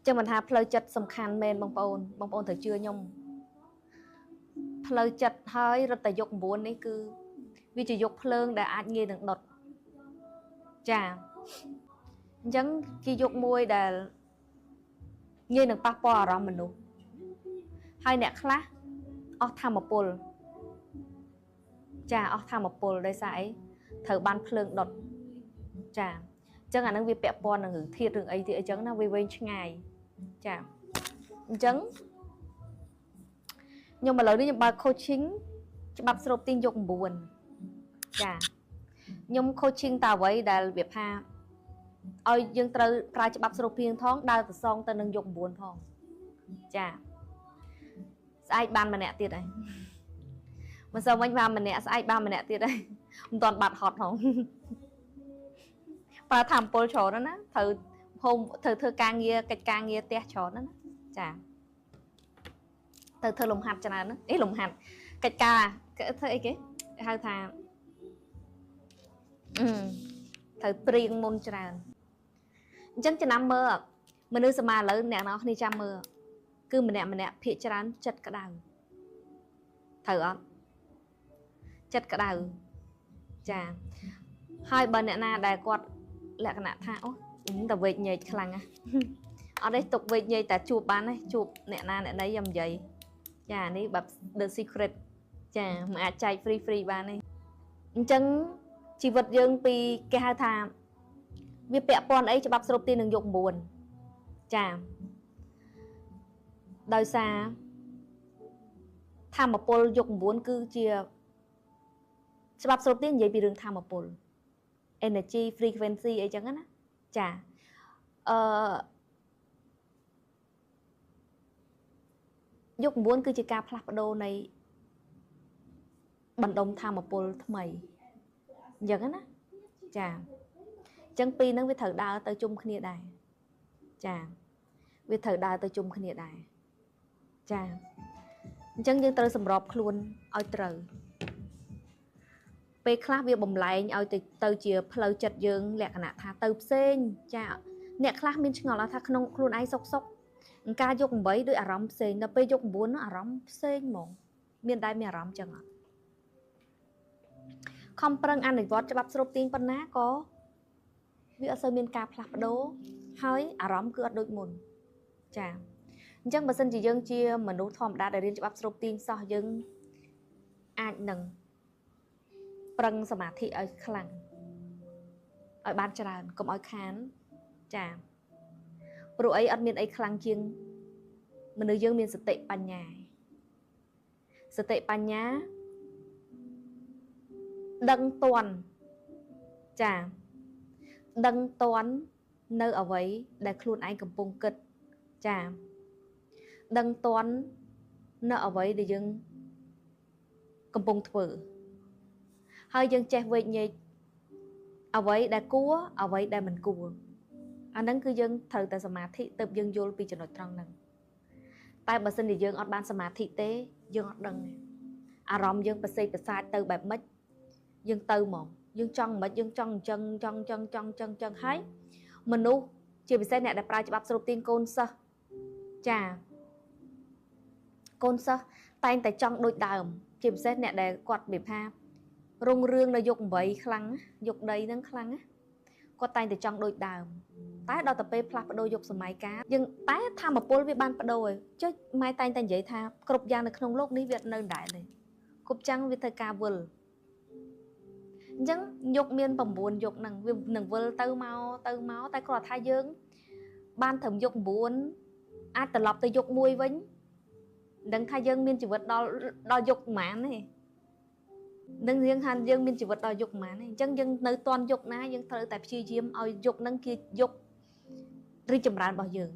ចឹងមិនថាផ្លូវចិត្តសំខាន់មែនបងប្អូនត្រូវជឿខ្ញុំផ្លូវចិត្តហើយរត់តែយក9នេះគឺវាជាយកភ្លើងដែលអាចងាយនឹងដុតចាអញ្ចឹងជាយកមួយដែលងាយនឹងប៉ះពាល់អារម្មណ៍មនុស្សហើយអ្នកខ្លះអស់ធម្មពលចាអស់ធម្មពលដោយសារអីត្រូវបានភ្លើងដុតចាអញ្ចឹងអានឹងវាពាក់ព័ន្ធនឹងរឿងធាតុរឿងអីទៀតអញ្ចឹងណាវាវែងឆ្ងាយចាអញ្ចឹងខ្ញុំឥឡូវនេះខ្ញុំបើក coaching ច្បាប់ស្រូបទាញយក9ចាខ្ញុំ coaching តើអ្វីដែលវាថាឲ្យយើងត្រូវប្រើច្បាប់ស្រូបទាញថងដើរទៅសងទៅនឹងយក9ផងចាស្អែកបានម្នាក់ទៀតហើយមិនសូវវិញបានម្នាក់ស្អែកបានម្នាក់ទៀតហើយមិនទាន់បាត់ហត់ផងប្រើធម្មពលច្រើនណាត្រូវហូមត្រូវធ្វើការងារកិច្ចការងារផ្ទះច្រើនណាចាទៅធ្វើលំហាត់ច្រើនណាអីលំហាត់កិច្ចការធ្វើអីគេហៅថាត្រូវព្រៀងមុនច្រើនអញ្ចឹងចំណាំមើលមនុស្សសមាឥឡូវអ្នកនរគ្នាចាំមើលគឺម្នាក់ភាកច្រើនចិត្តក្តៅត្រូវអត់ចិត្តក្តៅចាហើយបើអ្នកណាដែលគាត់លក្ខណៈថាអូតែវេកញែកខ្លាំងណាអត់ទេទុកវេកញែកតែជួបបានទេជួបអ្នកណាអ្នកណីយ៉ាងនិយាយចានេះបែប the secret ចាមិនអាចចែក free បានទេអញ្ចឹងជីវិតយើងពីគេហៅថាវាពាក់ព័ន្ធអីច្បាប់ស្រូបទាញនឹងយក9ចាដោយសារធម្មពលយក9គឺជាច្បាប់ស្រូបទាញនិយាយពីរឿងធម្មពល energy frequency អីចឹងណាចាយក9គឺជាការផ្លាស់ប្ដូរនៃបណ្ដុំធម្មពលថ្មីអញ្ចឹងណាចាអញ្ចឹងពីរហ្នឹងវាត្រូវដើរទៅជុំគ្នាដែរចាវាត្រូវដើរទៅជុំគ្នាដែរចាអញ្ចឹងយើងត្រូវសម្របខ្លួនឲ្យត្រូវពេលខ្លះវាបំលែងឲ្យទៅជាផ្លូវចិត្តយើងលក្ខណៈថាទៅផ្សេងចាអ្នកខ្លះមានឆ្ងល់ថាក្នុងខ្លួនឯងសុកការយក8ដោយអារម្មណ៍ផ្សេងដល់ពេលយក9នោះអារម្មណ៍ផ្សេងហ្មងមានដែរមានអារម្មណ៍ចឹងអត់ខំប្រឹងអនុវត្តច្បាប់ស្រូបទាញប៉ុណ្ណាក៏វាអត់សូវមានការផ្លាស់ប្ដូរហើយអារម្មណ៍គឺអត់ដូចមុនចាអញ្ចឹងបើសិនជាយើងជាមនុស្សធម្មតាដែលរៀនច្បាប់ស្រូបទាញសោះយើងអាចនឹងប្រឹងសមាធិឲ្យខ្លាំងឲ្យបានច្រើនកុំឲ្យខានចាព្រោះអីអត់មានអីខ្លាំងជាងមនុស្សយើងមានសតិបញ្ញាដឹងតន់ចាដឹងតន់នៅអ្វីដែលខ្លួនឯងកំពុងគិតចាដឹងតន់នៅអ្វីដែលយើងកំពុងធ្វើហើយយើងចេះវេកញែកអ្វីដែលគួរអ្វីដែលមិនគួរអាហ្នឹងគឺយើងត្រូវតែសមាធិទើបយើងយល់ពីចំណុចត្រង់ហ្នឹងតែបើសិនជាយើងអត់បានសមាធិទេយើងអត់ដឹងអារម្មណ៍យើងប្រសេកប្រសាទទៅបែបម៉េចយើងទៅហ្មងយើងចង់មិនយើងចង់អញ្ចឹងហើយមនុស្សជាពិសេសអ្នកដែលប្រើច្បាប់ស្រូបទាញកូនសិស្សចាកូនសិស្សតែងតែចង់ដូចដើមជាពិសេសអ្នកដែលគាត់និយាយថារុងរឿងនៅយក8ខ្លាំងយកដីហ្នឹងខ្លាំងគាត់តែងតែចង់ដូចដើមតែដល់ទៅពេលផ្លាស់ប្ដូរយកសម័យកាលយើងតែធម្មពលវាបានបដូរហើយចុះម៉ែតែងតែនិយាយថាគ្រប់យ៉ាងនៅក្នុងโลกនេះវានៅដែរទេគ្រប់ចាំងវាត្រូវការវិលអញ្ចឹងយកមាន9យកហ្នឹងវានឹងវិលទៅមកតែគ្រាន់ថាយើងបានត្រឹមយក9អាចត្រឡប់ទៅយក1វិញដឹងថាយើងមានជីវិតដល់យកប្រហែលទេនឹងយើងថាយើងមានជីវិតដល់យកប្រហែលទេអញ្ចឹងយើងនៅតន់យកណាយើងត្រូវតែព្យាយាមឲ្យយកហ្នឹងគឺយករីកចម្រើនរបស់យើង